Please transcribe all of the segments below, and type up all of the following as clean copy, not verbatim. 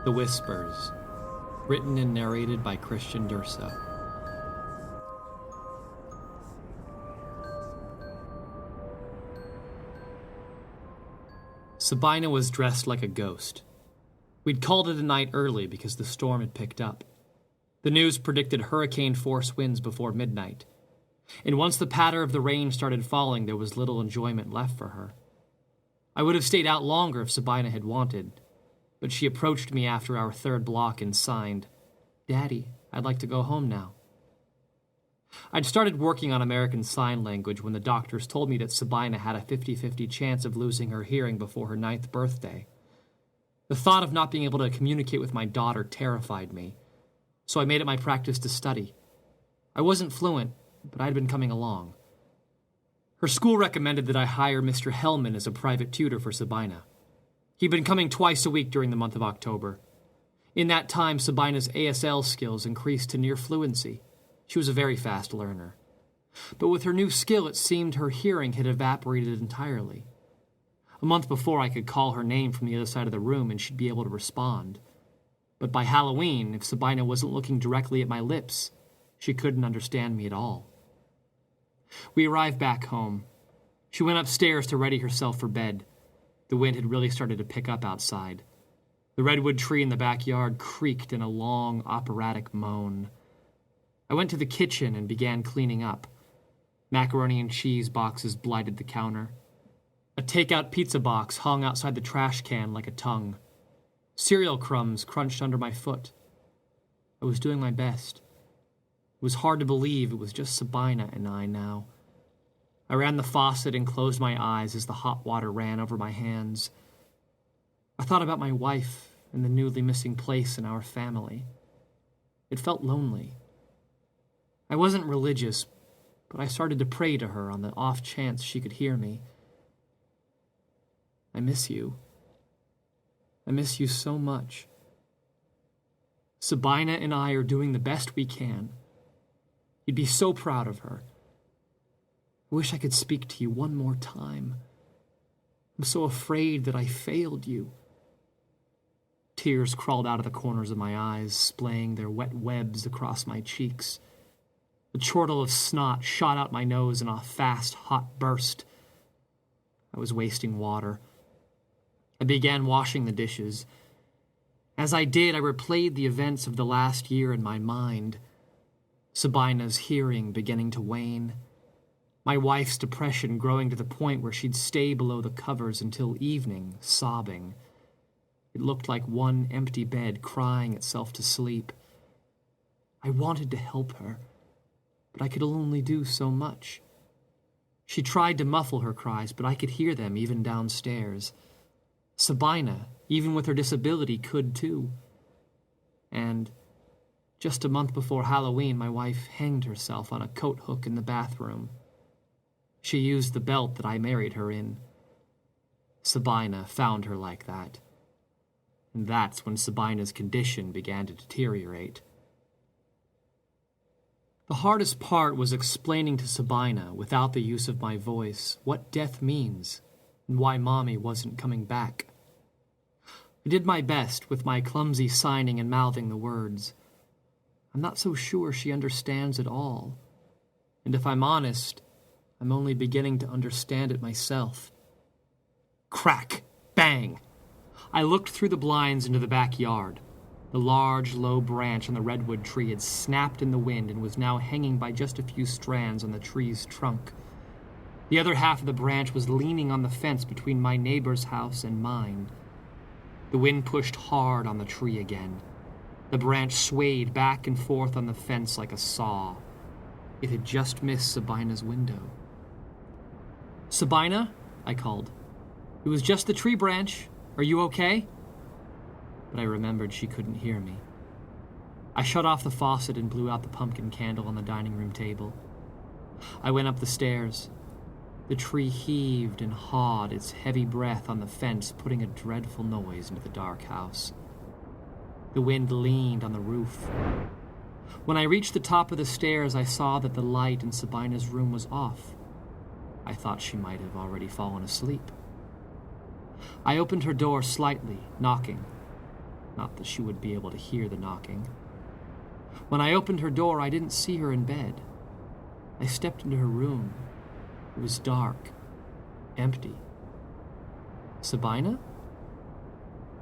The Whispers, written and narrated by Christian Durso. Sabina was dressed like a ghost. We'd called it a night early because the storm had picked up. The news predicted hurricane-force winds before midnight, and once the patter of the rain started falling, there was little enjoyment left for her. I would have stayed out longer if Sabina had wanted, but she approached me after our third block and signed, "Daddy, I'd like to go home now." I'd started working on American Sign Language when the doctors told me that Sabina had a 50-50 chance of losing her hearing before her 9th birthday. The thought of not being able to communicate with my daughter terrified me, so I made it my practice to study. I wasn't fluent, but I'd been coming along. Her school recommended that I hire Mr. Hellman as a private tutor for Sabina. He'd been coming twice a week during the month of October. In that time, Sabina's ASL skills increased to near fluency. She was a very fast learner. But with her new skill, it seemed her hearing had evaporated entirely. A month before, I could call her name from the other side of the room and she'd be able to respond. But by Halloween, if Sabina wasn't looking directly at my lips, she couldn't understand me at all. We arrived back home. She went upstairs to ready herself for bed. The wind had really started to pick up outside. The redwood tree in the backyard creaked in a long, operatic moan. I went to the kitchen and began cleaning up. Macaroni and cheese boxes blighted the counter. A takeout pizza box hung outside the trash can like a tongue. Cereal crumbs crunched under my foot. I was doing my best. It was hard to believe it was just Sabina and I now. I ran the faucet and closed my eyes as the hot water ran over my hands. I thought about my wife and the newly missing place in our family. It felt lonely. I wasn't religious, but I started to pray to her on the off chance she could hear me. I miss you. I miss you so much. Sabina and I are doing the best we can. You'd be so proud of her. I wish I could speak to you one more time. I'm so afraid that I failed you. Tears crawled out of the corners of my eyes, splaying their wet webs across my cheeks. The chortle of snot shot out my nose in a fast, hot burst. I was wasting water. I began washing the dishes. As I did, I replayed the events of the last year in my mind. Sabina's hearing beginning to wane. My wife's depression growing to the point where she'd stay below the covers until evening, sobbing. It looked like one empty bed crying itself to sleep. I wanted to help her, but I could only do so much. She tried to muffle her cries, but I could hear them even downstairs. Sabina, even with her disability, could too. And just a month before Halloween, my wife hanged herself on a coat hook in the bathroom. She used the belt that I married her in. Sabina found her like that. And that's when Sabina's condition began to deteriorate. The hardest part was explaining to Sabina, without the use of my voice, what death means and why Mommy wasn't coming back. I did my best with my clumsy signing and mouthing the words. I'm not so sure she understands it all. And if I'm honest, I'm only beginning to understand it myself. Crack! Bang! I looked through the blinds into the backyard. The large, low branch on the redwood tree had snapped in the wind and was now hanging by just a few strands on the tree's trunk. The other half of the branch was leaning on the fence between my neighbor's house and mine. The wind pushed hard on the tree again. The branch swayed back and forth on the fence like a saw. It had just missed Sabina's window. "Sabina?" I called. "It was just the tree branch. Are you okay?" But I remembered she couldn't hear me. I shut off the faucet and blew out the pumpkin candle on the dining room table. I went up the stairs. The tree heaved and hawed its heavy breath on the fence, putting a dreadful noise into the dark house. The wind leaned on the roof. When I reached the top of the stairs, I saw that the light in Sabina's room was off. I thought she might have already fallen asleep. I opened her door slightly, knocking. Not that she would be able to hear the knocking. When I opened her door, I didn't see her in bed. I stepped into her room. It was dark, empty. Sabina?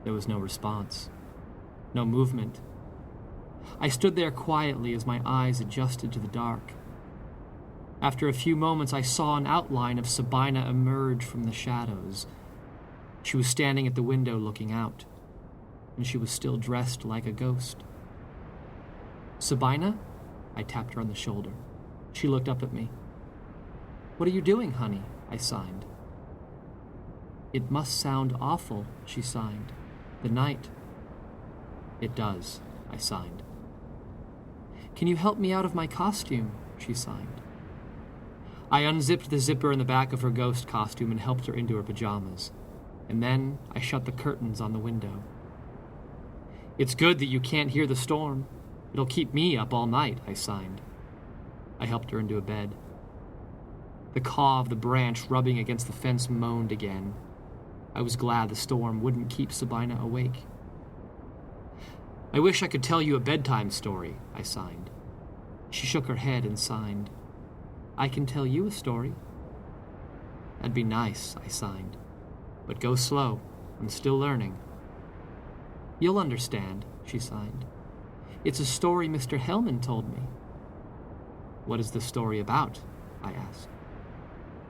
There was no response, no movement. I stood there quietly as my eyes adjusted to the dark. After a few moments, I saw an outline of Sabina emerge from the shadows. She was standing at the window looking out, and she was still dressed like a ghost. Sabina? I tapped her on the shoulder. She looked up at me. What are you doing, honey? I signed. It must sound awful, she signed. The night. It does, I signed. Can you help me out of my costume? She signed. I unzipped the zipper in the back of her ghost costume and helped her into her pajamas. And then I shut the curtains on the window. It's good that you can't hear the storm. It'll keep me up all night, I signed. I helped her into a bed. The caw of the branch rubbing against the fence moaned again. I was glad the storm wouldn't keep Sabina awake. I wish I could tell you a bedtime story, I signed. She shook her head and signed. I can tell you a story. That'd be nice, I signed. But go slow. I'm still learning. You'll understand, she signed. It's a story Mr. Hellman told me. What is the story about? I asked.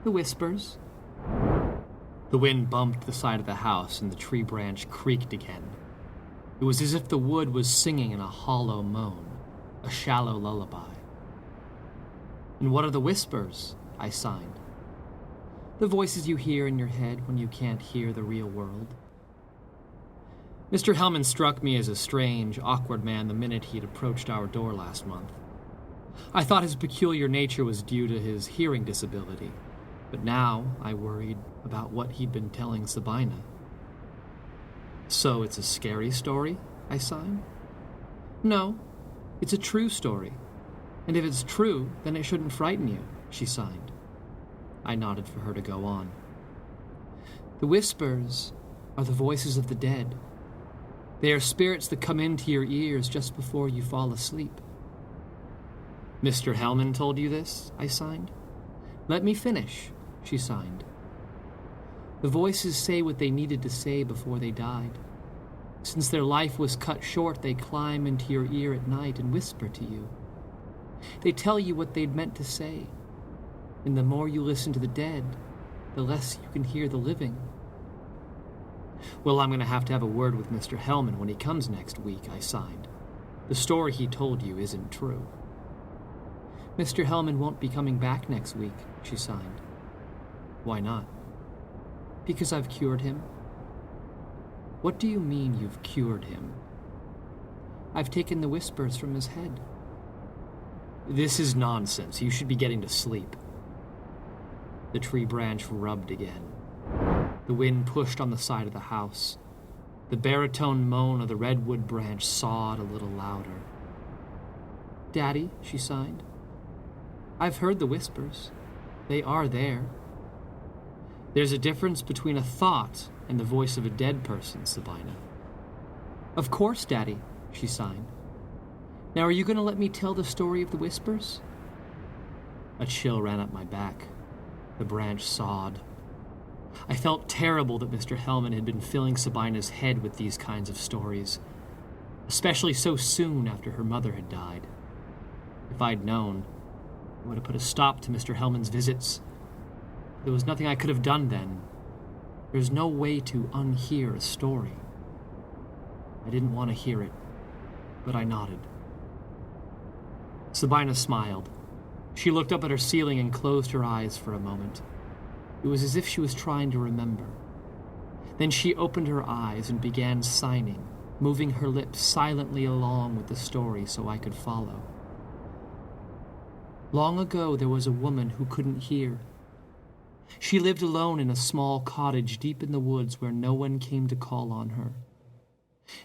The whispers. The wind bumped the side of the house and the tree branch creaked again. It was as if the wood was singing in a hollow moan, a shallow lullaby. And what are the whispers? I signed. The voices you hear in your head when you can't hear the real world. Mr. Hellman struck me as a strange, awkward man the minute he'd approached our door last month. I thought his peculiar nature was due to his hearing disability, but now I worried about what he'd been telling Sabina. So it's a scary story? I signed. No, it's a true story. And if it's true, then it shouldn't frighten you, she signed. I nodded for her to go on. The whispers are the voices of the dead. They are spirits that come into your ears just before you fall asleep. Mr. Hellman told you this? I signed. Let me finish, she signed. The voices say what they needed to say before they died. Since their life was cut short, they climb into your ear at night and whisper to you. They tell you what they'd meant to say. And the more you listen to the dead, the less you can hear the living. Well, I'm going to have a word with Mr. Hellman when he comes next week, I signed. The story he told you isn't true. Mr. Hellman won't be coming back next week, she signed. Why not? Because I've cured him. What do you mean you've cured him? I've taken the whispers from his head. This is nonsense. You should be getting to sleep. The tree branch rubbed again. The wind pushed on the side of the house. The baritone moan of the redwood branch sawed a little louder. Daddy, she signed. I've heard the whispers. They are there. There's a difference between a thought and the voice of a dead person, Sabina. Of course, Daddy, she signed. Now are you going to let me tell the story of the whispers? A chill ran up my back. The branch sawed. I felt terrible that Mr. Hellman had been filling Sabina's head with these kinds of stories, especially so soon after her mother had died. If I'd known, I would have put a stop to Mr. Hellman's visits. There was nothing I could have done then. There's no way to unhear a story. I didn't want to hear it, but I nodded. Sabina smiled. She looked up at her ceiling and closed her eyes for a moment. It was as if she was trying to remember. Then she opened her eyes and began signing, moving her lips silently along with the story so I could follow. Long ago, there was a woman who couldn't hear. She lived alone in a small cottage deep in the woods where no one came to call on her.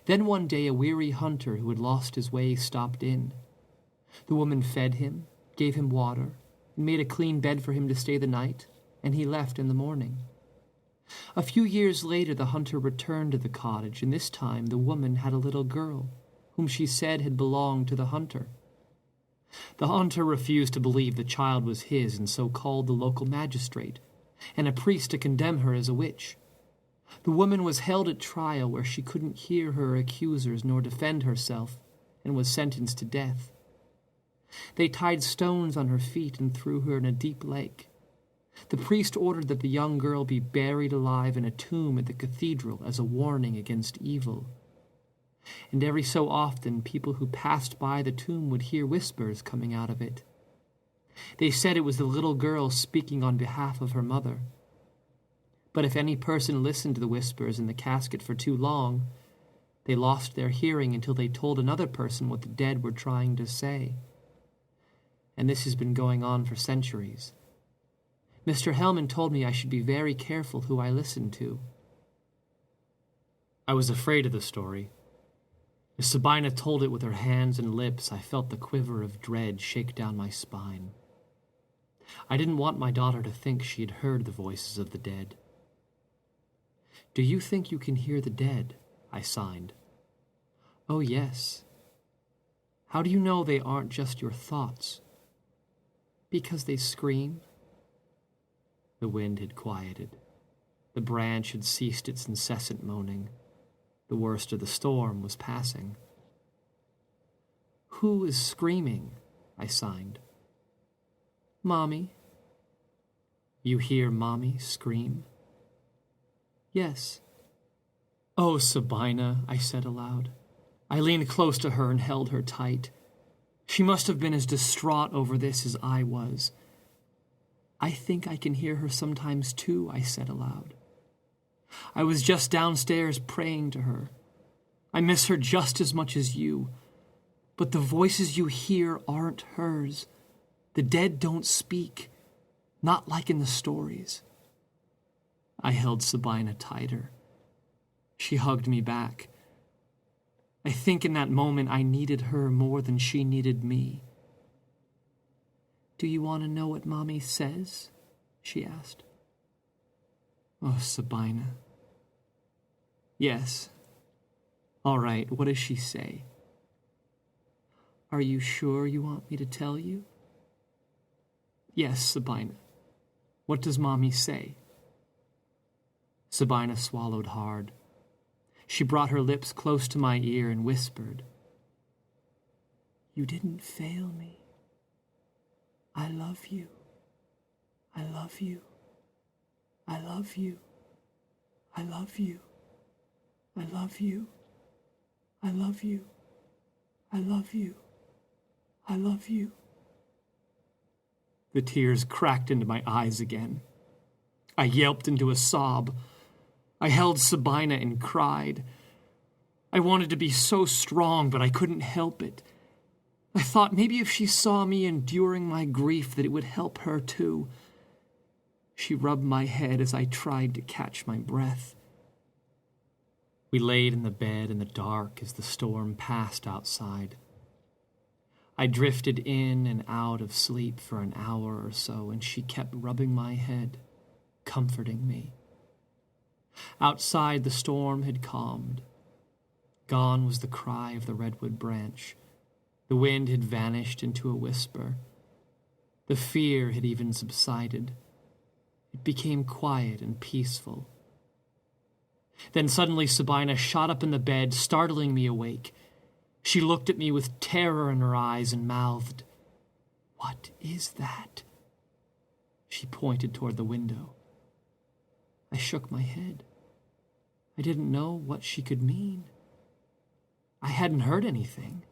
Then one day, a weary hunter who had lost his way stopped in. The woman fed him, gave him water, and made a clean bed for him to stay the night, and he left in the morning. A few years later, the hunter returned to the cottage, and this time the woman had a little girl, whom she said had belonged to the hunter. The hunter refused to believe the child was his, and so called the local magistrate and a priest to condemn her as a witch. The woman was held at trial, where she couldn't hear her accusers nor defend herself, and was sentenced to death. They tied stones on her feet and threw her in a deep lake. The priest ordered that the young girl be buried alive in a tomb at the cathedral as a warning against evil. And every so often, people who passed by the tomb would hear whispers coming out of it. They said it was the little girl speaking on behalf of her mother. But if any person listened to the whispers in the casket for too long, they lost their hearing until they told another person what the dead were trying to say. And this has been going on for centuries. Mr. Hellman told me I should be very careful who I listened to. I was afraid of the story. As Sabina told it with her hands and lips, I felt the quiver of dread shake down my spine. I didn't want my daughter to think she had heard the voices of the dead. "Do you think you can hear the dead?" I signed. "Oh, yes." "How do you know they aren't just your thoughts?" "Because they scream." The wind had quieted. The branch had ceased its incessant moaning. The worst of the storm was passing. "Who is screaming?" I signed. "Mommy." "You hear Mommy scream?" "Yes." "Oh, Sabina," I said aloud. I leaned close to her and held her tight. She must have been as distraught over this as I was. "I think I can hear her sometimes too," I said aloud. "I was just downstairs praying to her. I miss her just as much as you. But the voices you hear aren't hers. The dead don't speak, not like in the stories." I held Sabina tighter. She hugged me back. I think in that moment I needed her more than she needed me. "Do you want to know what Mommy says?" she asked. "Oh, Sabina." "Yes." "All right, what does she say?" "Are you sure you want me to tell you?" "Yes, Sabina. What does Mommy say?" Sabina swallowed hard. She brought her lips close to my ear and whispered, "You didn't fail me. I love you. I love you. I love you. I love you. I love you. I love you. I love you. I love you." The tears cracked into my eyes again. I yelped into a sob. I held Sabina and cried. I wanted to be so strong, but I couldn't help it. I thought maybe if she saw me enduring my grief that it would help her too. She rubbed my head as I tried to catch my breath. We laid in the bed in the dark as the storm passed outside. I drifted in and out of sleep for an hour or so, and she kept rubbing my head, comforting me. Outside, the storm had calmed. Gone was the cry of the redwood branch. The wind had vanished into a whisper. The fear had even subsided. It became quiet and peaceful. Then suddenly Sabina shot up in the bed, startling me awake. She looked at me with terror in her eyes and mouthed, "What is that?" She pointed toward the window. I shook my head. I didn't know what she could mean. I hadn't heard anything.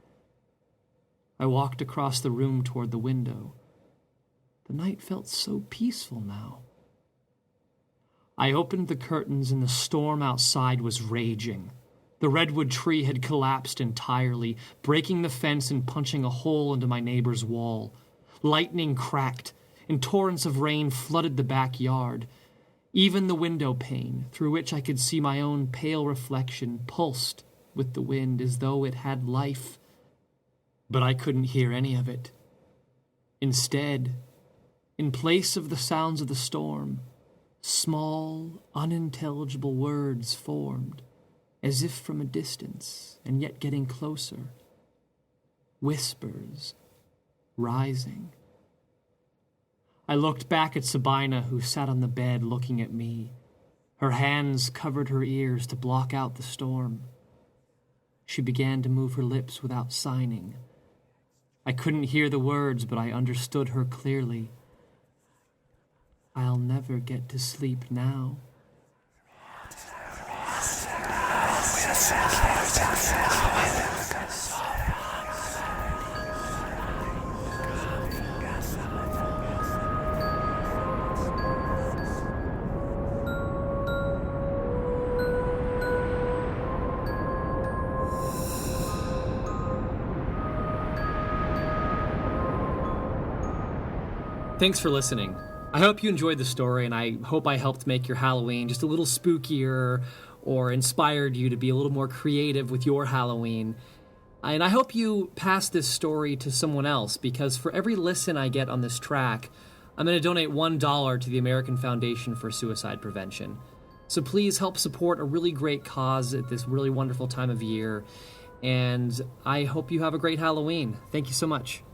I walked across the room toward the window. The night felt so peaceful now. I opened the curtains and the storm outside was raging. The redwood tree had collapsed entirely, breaking the fence and punching a hole into my neighbor's wall. Lightning cracked, and torrents of rain flooded the backyard. Even the window pane, through which I could see my own pale reflection, pulsed with the wind as though it had life. But I couldn't hear any of it. Instead, in place of the sounds of the storm, Small, unintelligible words formed, as if from a distance, and yet getting closer. Whispers, rising. I looked back at Sabina, who sat on the bed looking at me. Her hands covered her ears to block out the storm. She began to move her lips without signing. I couldn't hear the words, but I understood her clearly. I'll never get to sleep now. Thanks for listening. I hope you enjoyed the story, and I hope I helped make your Halloween just a little spookier or inspired you to be a little more creative with your Halloween. And I hope you pass this story to someone else, because for every listen I get on this track, I'm going to donate $1 to the American Foundation for Suicide Prevention. So please help support a really great cause at this really wonderful time of year, and I hope you have a great Halloween. Thank you so much.